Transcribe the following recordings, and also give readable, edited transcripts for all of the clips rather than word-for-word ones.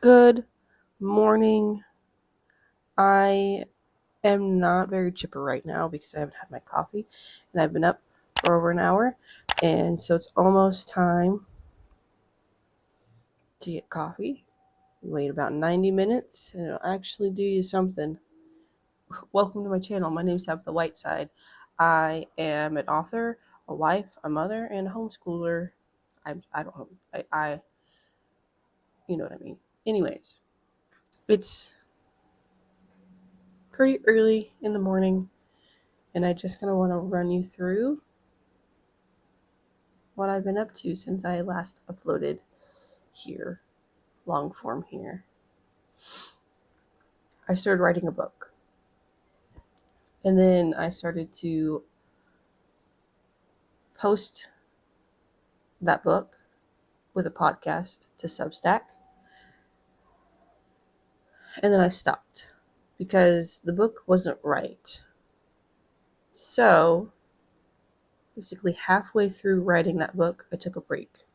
Good morning. I am not very chipper right now because I haven't had my coffee and I've been up for over an hour, and so it's almost time to get coffee. Wait about 90 minutes and it'll actually do you something. Welcome to my channel. My name is Tabatha Whiteside. I am an author, a wife, a mother, and a homeschooler. I don't know. I you know what I mean. Anyways, it's pretty early in the morning, and I just kind of want to run you through what I've been up to since I last uploaded here, long form here. I started writing a book, and then I started to post that book with a podcast to Substack, and then I stopped because the book wasn't right. So basically halfway through writing that book, I took a break.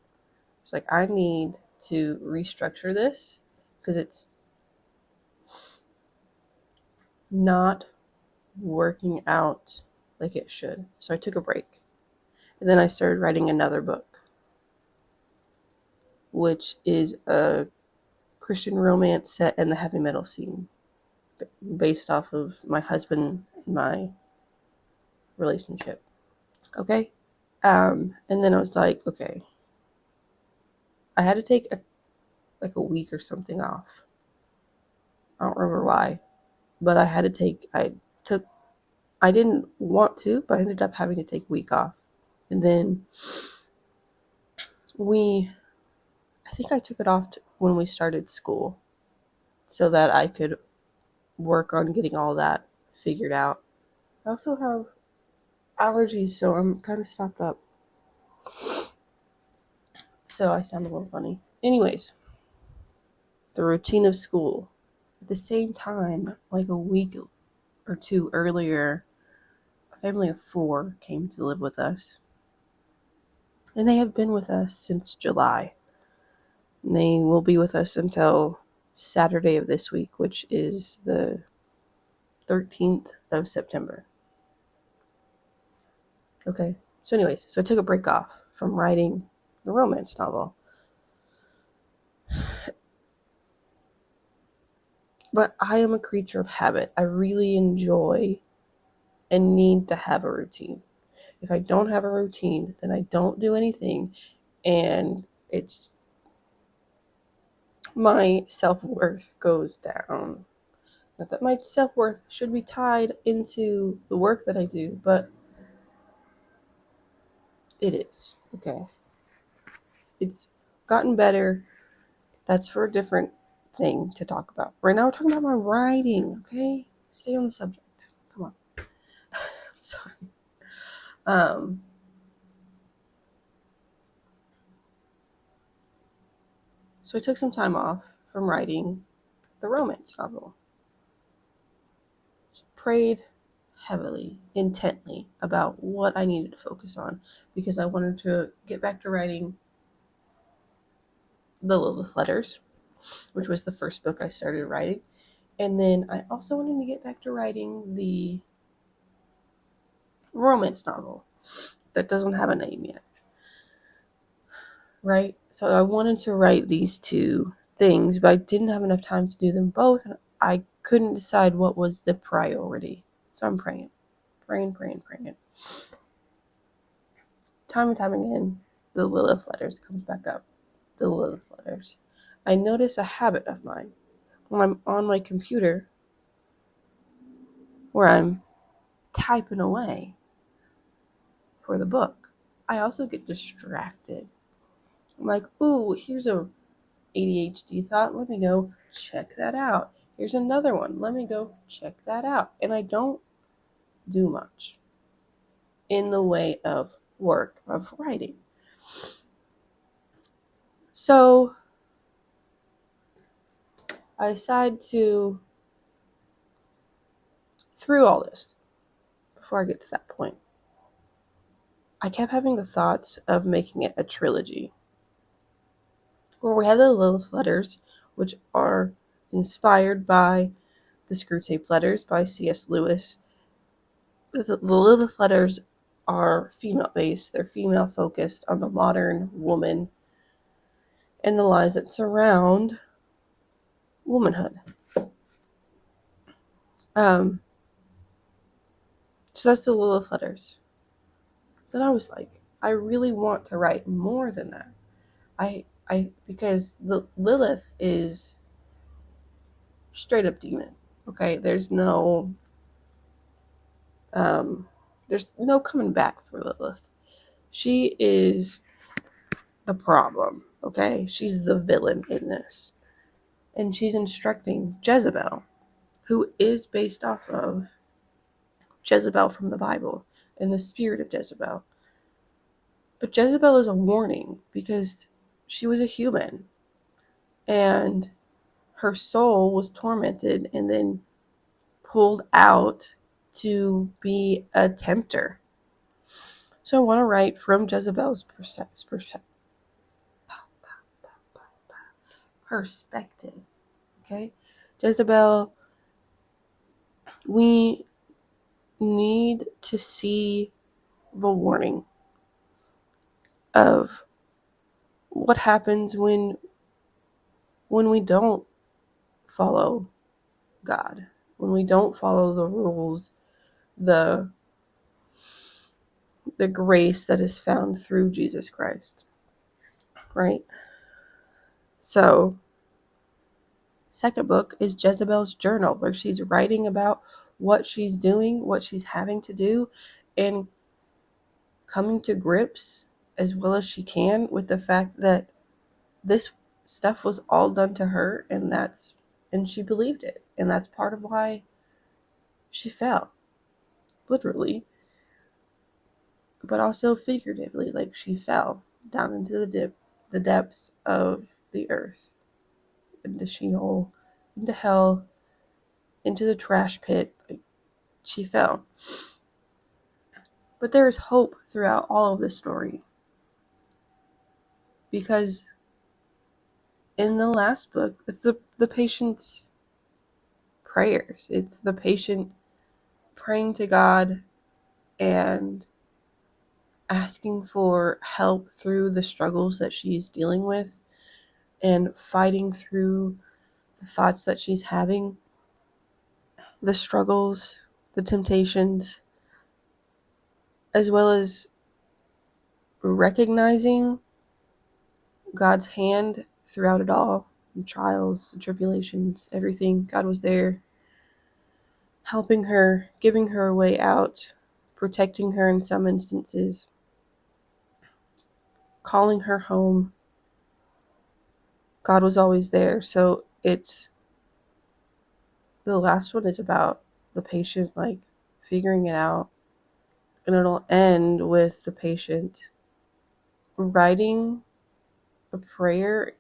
It's like, I need to restructure this because it's not working out like it should. So I took a break. And then I started writing another book, which is a Christian romance set in the heavy metal scene, based off of my husband and my relationship. Okay? And then I was like, okay. I had to take a week or something off. I don't remember why, but I didn't want to, but I ended up having to take a week off. And then I think I took it off when we started school so that I could work on getting all that figured out. I also have allergies, so I'm kind of stopped up. So I sound a little funny. Anyways, the routine of school. At the same time, like a week or two earlier, a family of 4 came to live with us. And they have been with us since July. And they will be with us until Saturday of this week, which is the 13th of September. Okay. So anyways, so I took a break off from writing the romance novel. But I am a creature of habit. I really enjoy and need to have a routine. If I don't have a routine, then I don't do anything, and it's my self-worth goes down. Not that my self-worth should be tied into the work that I do, but it is. Okay. It's gotten better. That's for a different thing to talk about. Right now we're talking about my writing, okay? Stay on the subject. Come on. Sorry. So I took some time off from writing the romance novel. Prayed heavily, intently about what I needed to focus on because I wanted to get back to writing the Lilith Letters, which was the first book I started writing. And then I also wanted to get back to writing the romance novel that doesn't have a name yet. Right? So I wanted to write these two things, but I didn't have enough time to do them both, and I couldn't decide what was the priority. So I'm praying. Time and time again, the Lilith Letters comes back up. The Lilith Letters. I notice a habit of mine when I'm on my computer where I'm typing away for the book. I also get distracted. I'm like, ooh, here's a ADHD thought. Let me go check that out. Here's another one. Let me go check that out. And I don't do much in the way of work, of writing. So I decided to, through all this, before I get to that point, I kept having the thoughts of making it a trilogy where we have the Lilith Letters, which are inspired by the Screwtape Letters by C.S. Lewis. The Lilith letters are female-based. They're female-focused on the modern woman and the lies that surround womanhood. So that's the Lilith letters. Then I was like, I really want to write more than that. Because the Lilith is straight up demon. Okay, there's no coming back for Lilith. She is the problem. Okay, she's the villain in this, and she's instructing Jezebel, who is based off of Jezebel from the Bible and the spirit of Jezebel. But Jezebel is a warning because she was a human, and her soul was tormented and then pulled out to be a tempter. So I want to write from Jezebel's perspective. Okay? Jezebel, we need to see the warning of what happens when we don't follow God, when we don't follow the rules, the grace that is found through Jesus Christ, right? So, second book is Jezebel's journal, where she's writing about what she's doing, what she's having to do, and coming to grips as well as she can with the fact that this stuff was all done to her, and she believed it, and that's part of why she fell, literally, but also figuratively, like she fell down into the depths of the earth, into Sheol, into hell, into the trash pit. Like, she fell. But there is hope throughout all of this story, because in the last book, it's the patient's prayers. It's the patient praying to God and asking for help through the struggles that she's dealing with and fighting through the thoughts that she's having, the struggles, the temptations, as well as recognizing God's hand throughout it all, the trials, the tribulations, everything. God was there, helping her, giving her a way out, protecting her in some instances, calling her home. God was always there. So the last one is about the patient, like, figuring it out. And it'll end with the patient writing a prayer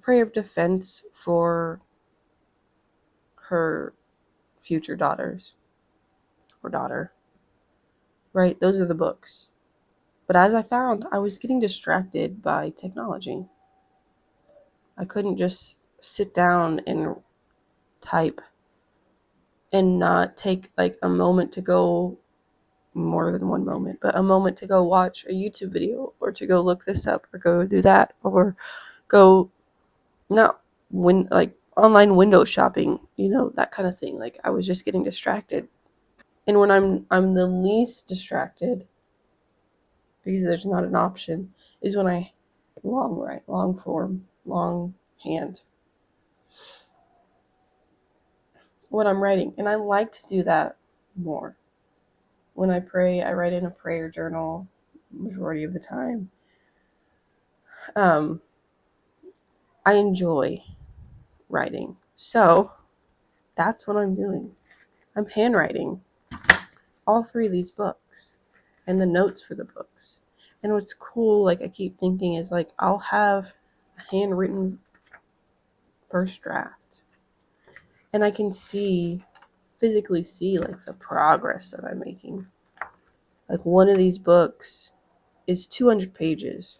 of defense for her future daughters or daughter. Right? Those are the books. But as I found, I was getting distracted by technology. I couldn't just sit down and type and not take like a moment to go, more than one moment, but a moment to go watch a YouTube video or to go look this up or go do that or go online window shopping, that kind of thing. Like, I was just getting distracted. And when I'm the least distracted, because there's not an option, is when I write, long form, long hand, when I'm writing. And I like to do that more. When I pray, I write in a prayer journal majority of the time. I enjoy writing. So that's what I'm doing. I'm handwriting all three of these books and the notes for the books. And what's cool, like I keep thinking, is like I'll have a handwritten first draft, and I can physically see like the progress that I'm making. Like, one of these books is 200 pages,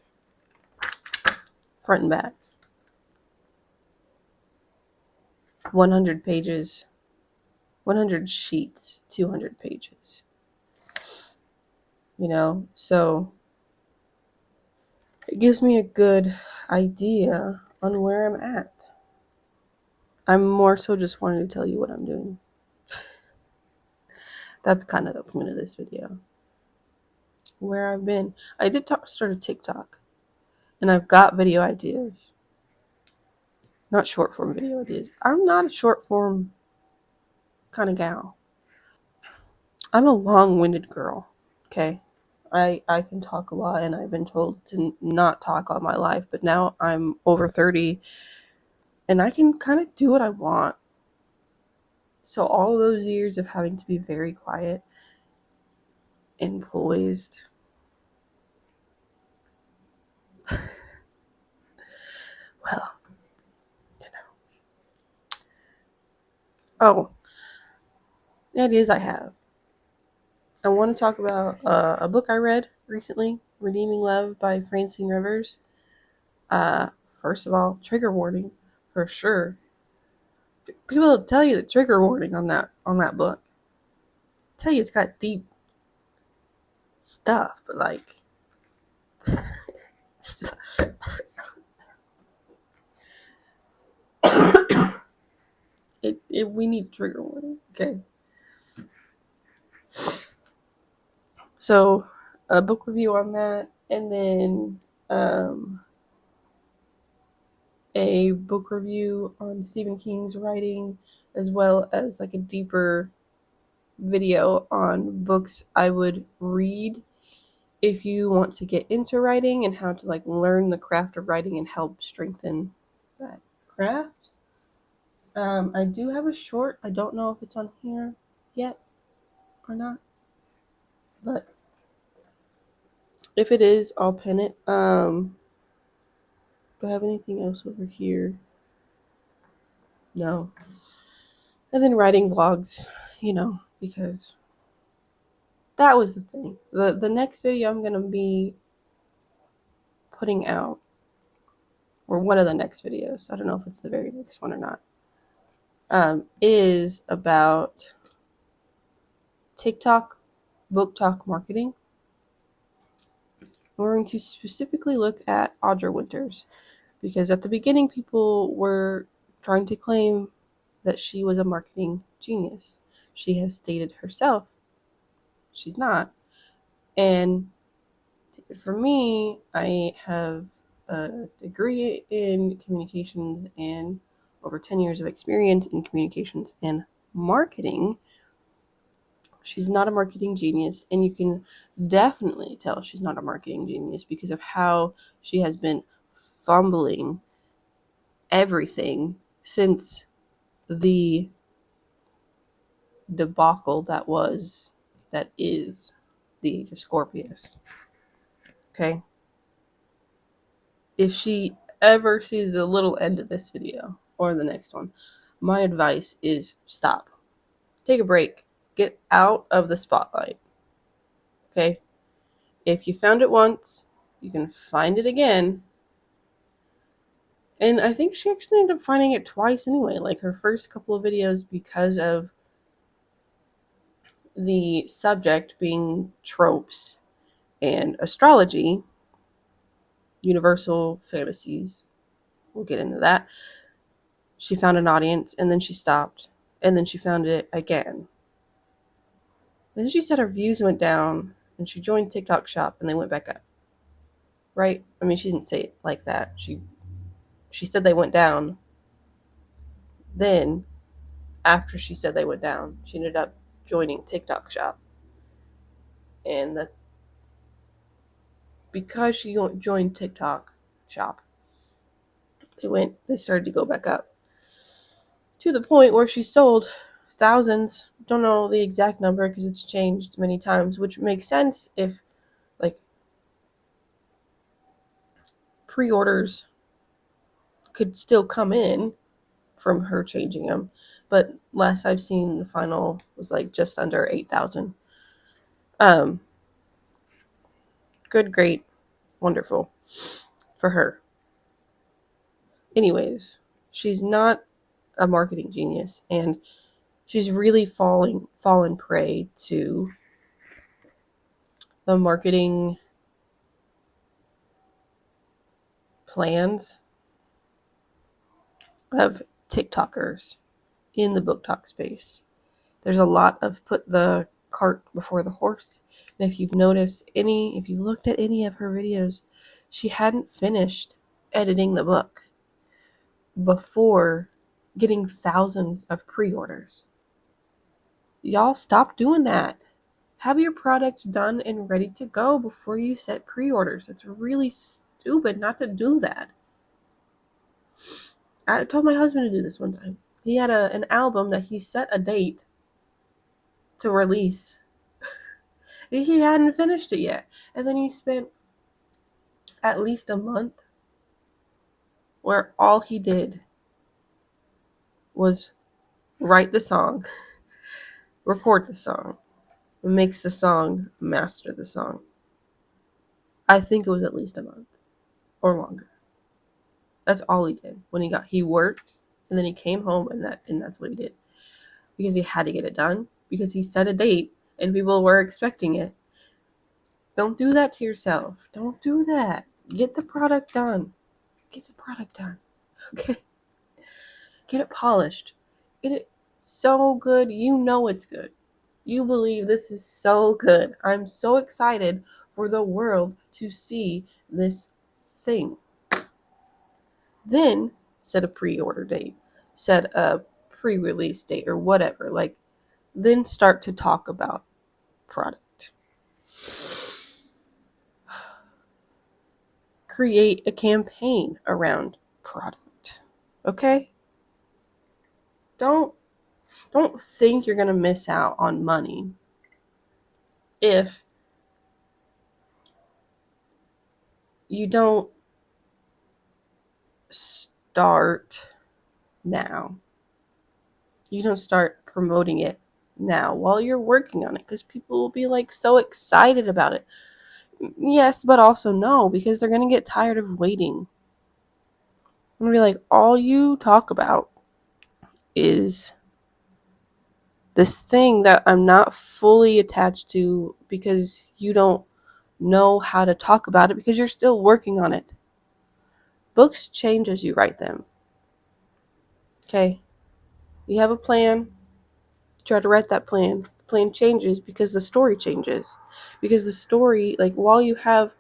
front and back. 100 pages, 100 sheets, 200 pages. You know, so it gives me a good idea on where I'm at. I'm more so just wanting to tell you what I'm doing. That's kind of the point of this video. Where I've been. I did start a TikTok, and I've got video ideas. Not short form video ideas. I'm not a short form kind of gal. I'm a long-winded girl. Okay. I can talk a lot, and I've been told to not talk all my life, but now I'm over 30 and I can kind of do what I want. So all those years of having to be very quiet and poised, well, you know. Oh, the ideas I have. I want to talk about a book I read recently, Redeeming Love by Francine Rivers. First of all, trigger warning for sure. People will tell you the trigger warning on that book. Tell you it's got deep stuff, but like we need trigger warning, okay? So a book review on that, and then a book review on Stephen King's writing, as well as like a deeper video on books I would read if you want to get into writing and how to like learn the craft of writing and help strengthen that craft. I do have a short. I don't know if it's on here yet or not, but if it is, I'll pin it. Do I have anything else over here? No. And then writing vlogs, because that was the thing. The next video I'm gonna be putting out, or one of the next videos, I don't know if it's the very next one or not, is about TikTok book talk marketing. We're going to specifically look at Audra Winters, because at the beginning people were trying to claim that she was a marketing genius. She has stated herself she's not. And for me, I have a degree in communications and over 10 years of experience in communications and marketing. She's not a marketing genius, and you can definitely tell she's not a marketing genius because of how she has been fumbling everything since the debacle that is the age of Scorpius. Okay? If she ever sees the little end of this video or the next one, my advice is stop. Take a break. Get out of the spotlight. Okay? If you found it once, you can find it again. And I think she actually ended up finding it twice anyway. Like her first couple of videos, because of the subject being tropes and astrology, universal fantasies, we'll get into that. She found an audience, and then she stopped, and then she found it again. Then she said her views went down, and she joined TikTok Shop, and they went back up. Right? I mean, she didn't say it like that. She said they went down. Then, after she said they went down, she ended up joining TikTok Shop. And because she joined TikTok Shop, they started to go back up. To the point where she sold thousands. Don't know the exact number because it's changed many times, which makes sense if like pre-orders could still come in from her changing them. But last I've seen, the final was like just under 8,000. Good, great, wonderful for her. Anyways, she's not a marketing genius, and she's really fallen prey to the marketing plans of TikTokers in the book talk space. There's a lot of put the cart before the horse. And if you've if you looked at any of her videos, she hadn't finished editing the book before getting thousands of pre-orders. Y'all stop doing that. Have your product done and ready to go before you set pre-orders. It's really stupid not to do that. I told my husband to do this one time. He had an album that he set a date to release. He hadn't finished it yet. And then he spent at least a month where all he did was write the song, record the song, mix the song, master the song. I think it was at least a month or longer. That's all he did. He worked and then he came home and that's what he did. Because he had to get it done, because he set a date and people were expecting it. Don't do that to yourself. Don't do that. Get the product done. Get the product done. Okay? Get it polished. Get it so good. You know it's good. You believe this is so good. I'm so excited for the world to see this thing. Then set a pre-order date. Set a pre-release date or whatever. Then start to talk about product. Create a campaign around product. Okay? Don't think you're going to miss out on money if you don't start now. You don't start promoting it now while you're working on it, because people will be so excited about it. Yes, but also no, because they're going to get tired of waiting. I'm going to be like, all you talk about is this thing that I'm not fully attached to, because you don't know how to talk about it because you're still working on it. Books change as you write them. Okay? You have a plan. Try to write that plan. The plan changes because the story changes. Because the story, while you have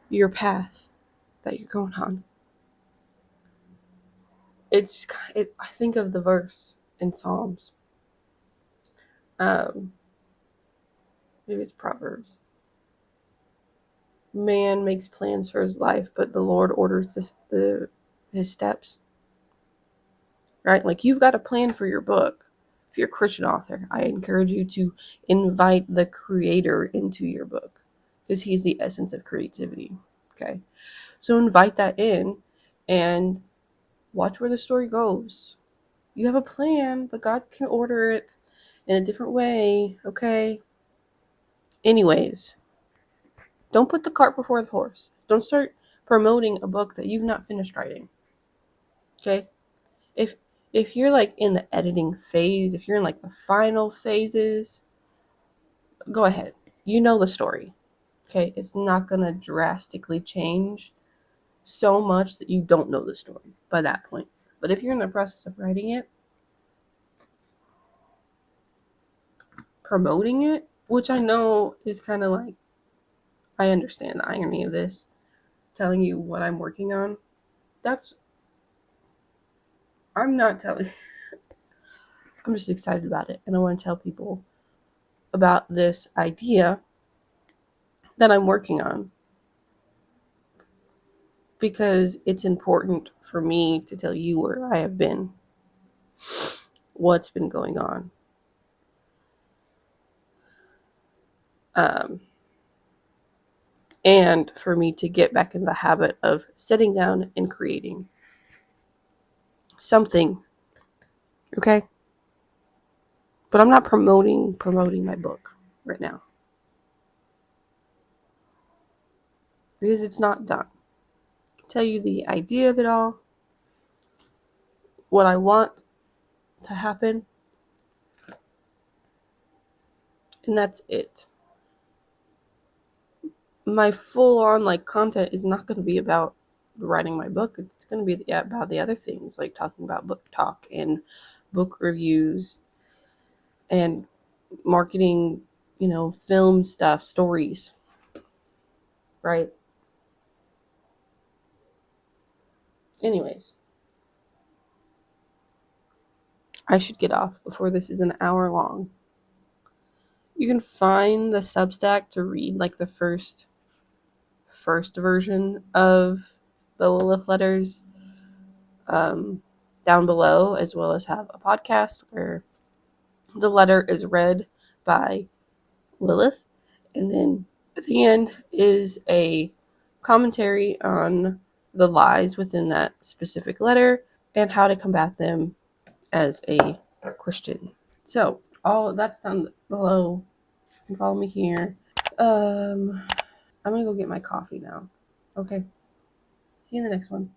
your path that you're going on, I think of the verse in Psalms. Maybe it's Proverbs. Man makes plans for his life, but the Lord orders his steps. Right? You've got a plan for your book. If you're a Christian author, I encourage you to invite the creator into your book, because he's the essence of creativity. Okay? So invite that in and watch where the story goes. You have a plan, but God can order it in a different way. Okay? Anyways, don't put the cart before the horse. Don't start promoting a book that you've not finished writing. Okay? If you're in the editing phase, if you're in the final phases, go ahead. You know the story. Okay? It's not going to drastically change so much that you don't know the story by that point. But if you're in the process of writing it, promoting it, which I know is kind of I understand the irony of this, telling you what I'm working on. I'm not telling. I'm just excited about it. And I want to tell people about this idea that I'm working on, because it's important for me to tell you where I have been, what's been going on. And for me to get back in the habit of sitting down and creating something. Okay? But I'm not promoting my book right now, because it's not done. I can tell you the idea of it all. what I want to happen, and that's it. My full-on like content is not going to be about writing my book. It's going to be about the other things, like talking about book talk and book reviews and marketing, film stuff, stories, right? Anyways, I should get off before this is an hour long. You can find the Substack to read like the first version of the Lilith letters down below, as well as have a podcast where the letter is read by Lilith, and then at the end is a commentary on the lies within that specific letter and how to combat them as a Christian. So all that's down below. You can follow me here. I'm gonna go get my coffee now. Okay. See you in the next one.